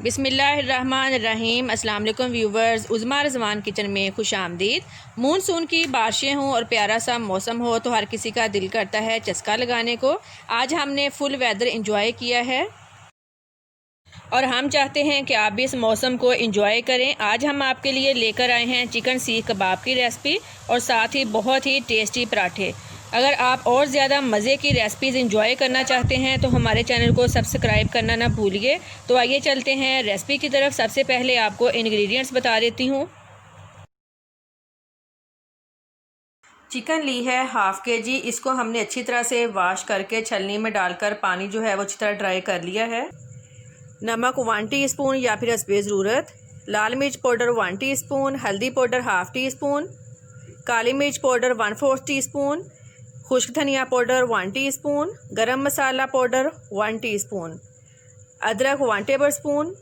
बिस्मिल्लाहिर्रहमानिर्रहीम। अस्सलाम वालेकुम व्यूवर्स, उज़्मा रिज़वान किचन में खुश आमदीद। मानसून की बारिशें हों और प्यारा सा मौसम हो तो हर किसी का दिल करता है चस्का लगाने को। आज हमने फुल वेदर इंजॉय किया है और हम चाहते हैं कि आप भी इस मौसम को एंजॉय करें। आज हम आपके लिए लेकर आए हैं चिकन सीख कबाब की रेसिपी और साथ ही बहुत ही टेस्टी पराठे। अगर आप और ज़्यादा मज़े की रेसिपीज़ इंजॉय करना चाहते हैं तो हमारे चैनल को सब्सक्राइब करना ना भूलिए। तो आइए चलते हैं रेसिपी की तरफ। सबसे पहले आपको इंग्रेडिएंट्स बता देती हूँ। चिकन ली है हाफ़ kg। इसको हमने अच्छी तरह से वॉश करके छलनी में डालकर पानी जो है वो अच्छी तरह ड्राई कर लिया है। नमक 1 टीस्पून या फिर हस्बे ज़रूरत। लाल मिर्च पाउडर 1 टीस्पून। हल्दी पाउडर हाफ़ टीस्पून। काली मिर्च पाउडर 1/4 टीस्पून। खुश्क धनिया पाउडर 1 टीस्पून। गरम मसाला पाउडर 1 टीस्पून। अदरक 1 टेबल स्पून।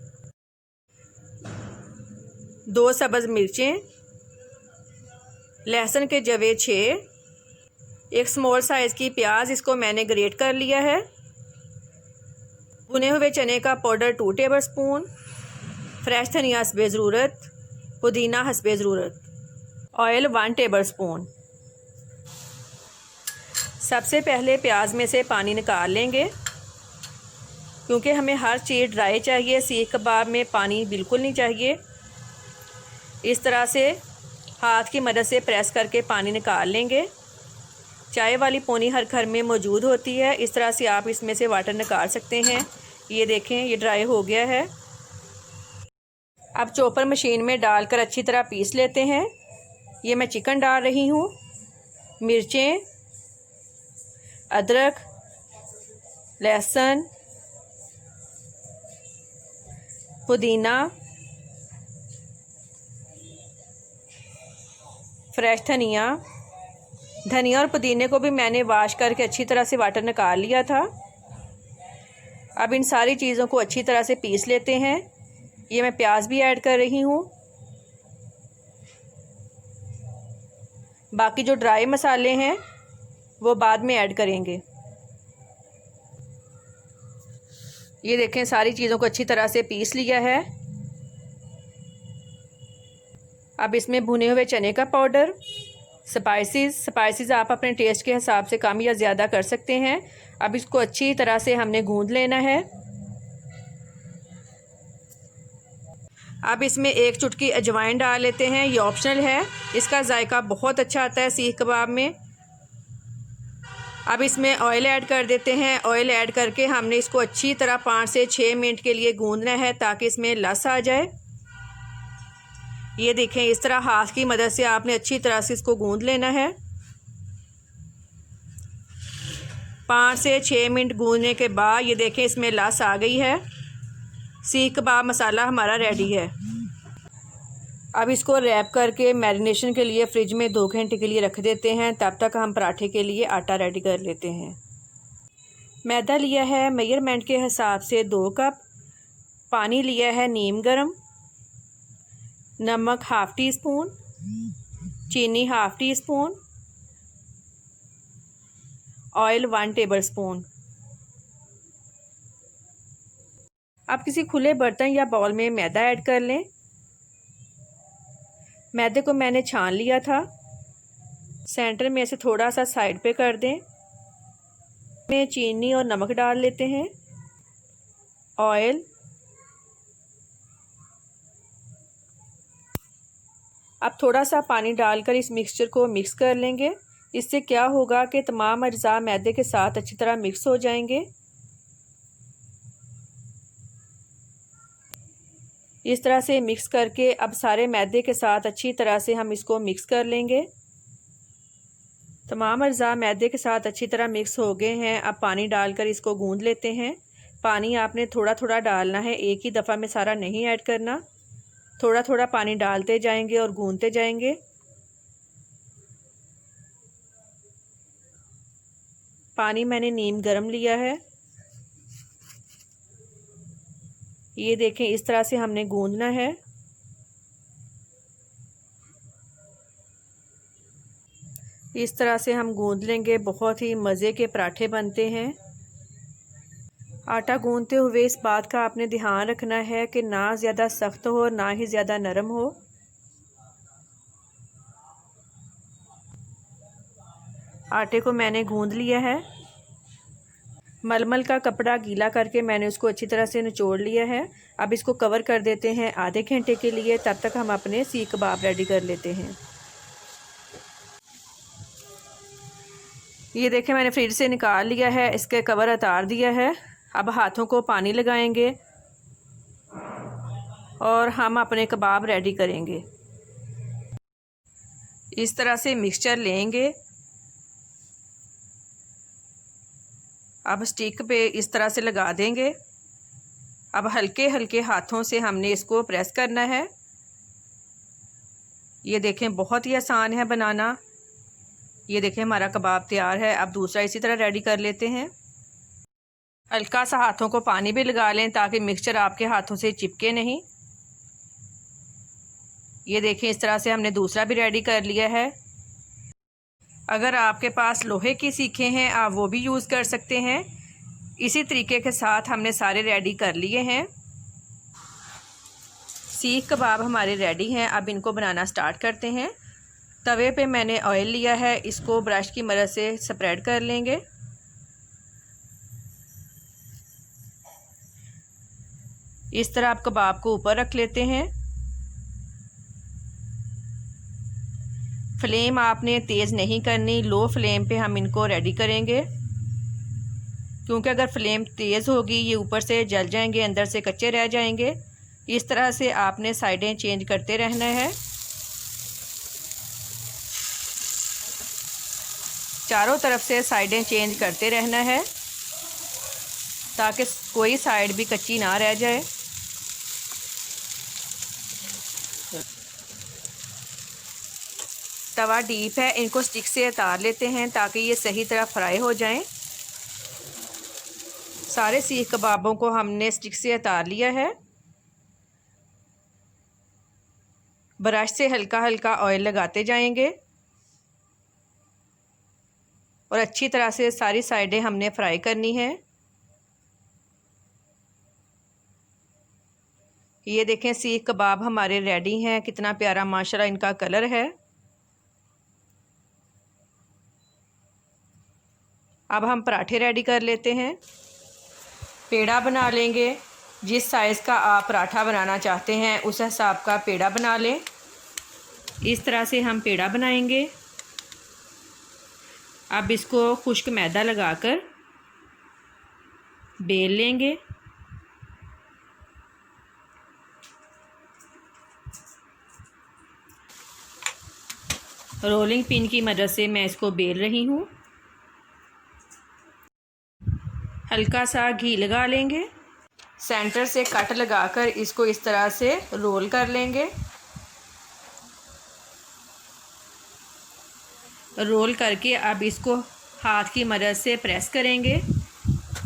2 सब्ज़ मिर्चें। लहसुन के जवे 6। एक स्मॉल साइज़ की प्याज, इसको मैंने ग्रेट कर लिया है। भुने हुए चने का पाउडर 2 टेबल स्पून। फ्रेश धनिया हस्बे ज़रूरत। पुदीना हस्बे ज़रूरत। Oil 1 table spoon. सबसे पहले प्याज में से पानी निकाल लेंगे क्योंकि हमें हर चीज़ ड्राई चाहिए। सीख कबाब में पानी बिल्कुल नहीं चाहिए। इस तरह से हाथ की मदद से प्रेस करके पानी निकाल लेंगे। चाय वाली पोनी हर घर में मौजूद होती है। इस तरह से आप इसमें से वाटर निकाल सकते हैं। ये देखें, ये ड्राई हो गया है। अब चॉपर मशीन में डालकर अच्छी तरह पीस लेते हैं। ये मैं चिकन डाल रही हूँ, मिर्चें, अदरक, लहसुन, पुदीना, फ्रेश धनिया। धनिया और पुदीने को भी मैंने वॉश करके अच्छी तरह से वाटर निकाल लिया था। अब इन सारी चीज़ों को अच्छी तरह से पीस लेते हैं। ये मैं प्याज भी ऐड कर रही हूँ। बाकी जो ड्राई मसाले हैं वो बाद में ऐड करेंगे। ये देखें, सारी चीज़ों को अच्छी तरह से पीस लिया है। अब इसमें भुने हुए चने का पाउडर, स्पाइसेस आप अपने टेस्ट के हिसाब से कम या ज़्यादा कर सकते हैं। अब इसको अच्छी तरह से हमने गूंद लेना है। अब इसमें 1 चुटकी अजवाइन डाल लेते हैं। ये ऑप्शनल है, इसका जायका बहुत अच्छा आता है सीख कबाब में। अब इसमें ऑयल ऐड कर देते हैं। ऑयल ऐड करके हमने इसको अच्छी तरह 5 से 6 मिनट के लिए गूंदना है ताकि इसमें लस आ जाए। ये देखें, इस तरह हाथ की मदद से आपने अच्छी तरह से इसको गूंद लेना है। 5 से 6 मिनट गूंदने के बाद ये देखें, इसमें लस आ गई है। सीख कबाब मसाला हमारा रेडी है। अब इसको रैप करके मैरिनेशन के लिए फ्रिज में 2 घंटे के लिए रख देते हैं। तब तक हम पराठे के लिए आटा रेडी कर लेते हैं। मैदा लिया है मेजरमेंट के हिसाब से 2 कप। पानी लिया है नीम गर्म। नमक हाफ़ टीस्पून। चीनी half teaspoon. Oil 1 table spoon. अब किसी खुले बर्तन या बाउल में मैदा ऐड कर लें। मैदे को मैंने छान लिया था। सेंटर में से थोड़ा सा साइड पे कर दें। में चीनी और नमक डाल लेते हैं। ऑयल। अब थोड़ा सा पानी डालकर इस मिक्सचर को मिक्स कर लेंगे। इससे क्या होगा कि तमाम अज्जा मैदे के साथ अच्छी तरह मिक्स हो जाएंगे। इस तरह से मिक्स करके अब सारे मैदे के साथ अच्छी तरह से हम इसको मिक्स कर लेंगे। तमाम अज्जा मैदे के साथ अच्छी तरह मिक्स हो गए हैं। अब पानी डालकर इसको गूंद लेते हैं। पानी आपने थोड़ा थोड़ा डालना है, एक ही दफ़ा में सारा नहीं ऐड करना। थोड़ा थोड़ा पानी डालते जाएंगे और गूंदते जाएंगे। पानी मैंने नीम गर्म लिया है। ये देखें, इस तरह से हमने गूंदना है। इस तरह से हम गूंद लेंगे, बहुत ही मज़े के पराठे बनते हैं। आटा गूंदते हुए इस बात का आपने ध्यान रखना है कि ना ज़्यादा सख्त हो ना ही ज़्यादा नरम हो। आटे को मैंने गूंद लिया है। मलमल का कपड़ा गीला करके मैंने उसको अच्छी तरह से निचोड़ लिया है। अब इसको कवर कर देते हैं आधे घंटे के लिए, तब तक हम अपने सीख कबाब रेडी कर लेते हैं। ये देखें मैंने फ्रिज से निकाल लिया है, इसके कवर उतार दिया है। अब हाथों को पानी लगाएंगे और हम अपने कबाब रेडी करेंगे। इस तरह से मिक्सचर लेंगे। अब स्टिक पे इस तरह से लगा देंगे। अब हल्के हल्के हाथों से हमने इसको प्रेस करना है। ये देखें बहुत ही आसान है बनाना। ये देखें हमारा कबाब तैयार है। अब दूसरा इसी तरह रेडी कर लेते हैं। हल्का सा हाथों को पानी भी लगा लें ताकि मिक्सचर आपके हाथों से चिपके नहीं। ये देखें इस तरह से हमने दूसरा भी रेडी कर लिया है। अगर आपके पास लोहे की सीखें हैं आप वो भी यूज़ कर सकते हैं। इसी तरीके के साथ हमने सारे रेडी कर लिए हैं। सीख कबाब हमारे रेडी हैं। अब इनको बनाना स्टार्ट करते हैं। तवे पे मैंने ऑयल लिया है, इसको ब्रश की मदद से स्प्रेड कर लेंगे। इस तरह आप कबाब को ऊपर रख लेते हैं। फ्लेम आपने तेज़ नहीं करनी, लो फ्लेम पे हम इनको रेडी करेंगे, क्योंकि अगर फ्लेम तेज़ होगी ये ऊपर से जल जाएंगे, अंदर से कच्चे रह जाएंगे। इस तरह से आपने साइडें चेंज करते रहना है। चारों तरफ से साइडें चेंज करते रहना है ताकि कोई साइड भी कच्ची ना रह जाए। तवा डीप है, इनको स्टिक से उतार लेते हैं ताकि ये सही तरह फ्राई हो जाएं। सारे सीख कबाबों को हमने स्टिक से उतार लिया है। ब्रश से हल्का हल्का ऑयल लगाते जाएंगे और अच्छी तरह से सारी साइडें हमने फ्राई करनी है। ये देखें सीख कबाब हमारे रेडी हैं। कितना प्यारा माशाल्लाह इनका कलर है। अब हम पराठे रेडी कर लेते हैं। पेड़ा बना लेंगे। जिस साइज़ का आप पराठा बनाना चाहते हैं उस हिसाब का पेड़ा बना लें। इस तरह से हम पेड़ा बनाएंगे। अब इसको खुश्क मैदा लगाकर बेल लेंगे। रोलिंग पिन की मदद से मैं इसको बेल रही हूँ। हल्का सा घी लगा लेंगे। सेंटर से कट लगाकर इसको इस तरह से रोल कर लेंगे। रोल करके अब इसको हाथ की मदद से प्रेस करेंगे।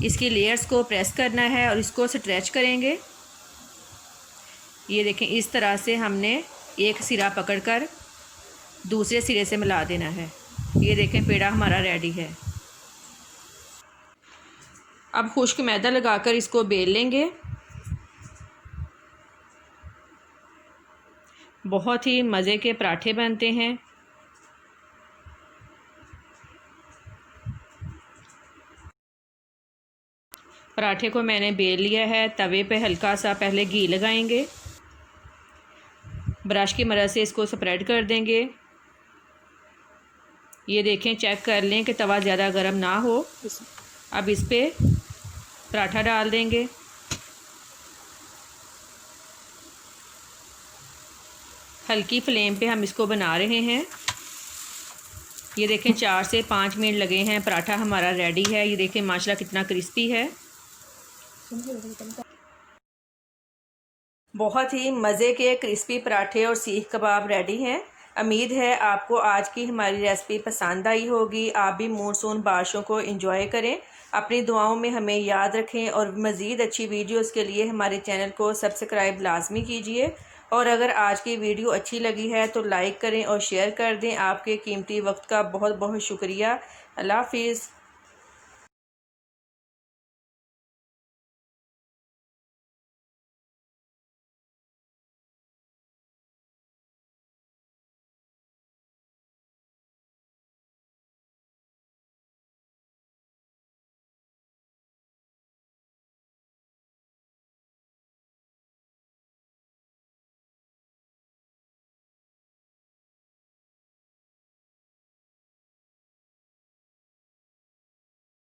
इसकी लेयर्स को प्रेस करना है और इसको स्ट्रेच करेंगे। ये देखें इस तरह से हमने एक सिरा पकड़कर दूसरे सिरे से मिला देना है। ये देखें पेड़ा हमारा रेडी है। अब खुश्क मैदा लगाकर इसको बेल लेंगे। बहुत ही मज़े के पराठे बनते हैं। पराठे को मैंने बेल लिया है। तवे पे हल्का सा पहले घी लगाएंगे। ब्रश की मदद से इसको स्प्रेड कर देंगे। ये देखें चेक कर लें कि तवा ज़्यादा गर्म ना हो। अब इस पे पराठा डाल देंगे। हल्की फ्लेम पे हम इसको बना रहे हैं। ये देखें 4 से 5 मिनट लगे हैं। पराठा हमारा रेडी है। ये देखें माशाल्लाह कितना क्रिस्पी है। बहुत ही मज़े के क्रिस्पी पराठे और सीख कबाब रेडी हैं। उम्मीद है आपको आज की हमारी रेसिपी पसंद आई होगी। आप भी मानसून बारिशों को एंजॉय करें। अपनी दुआओं में हमें याद रखें और मज़ीद अच्छी वीडियोस के लिए हमारे चैनल को सब्सक्राइब लाजमी कीजिए। और अगर आज की वीडियो अच्छी लगी है तो लाइक करें और शेयर कर दें। आपके कीमती वक्त का बहुत बहुत शुक्रिया। अल्लाह हाफिज़।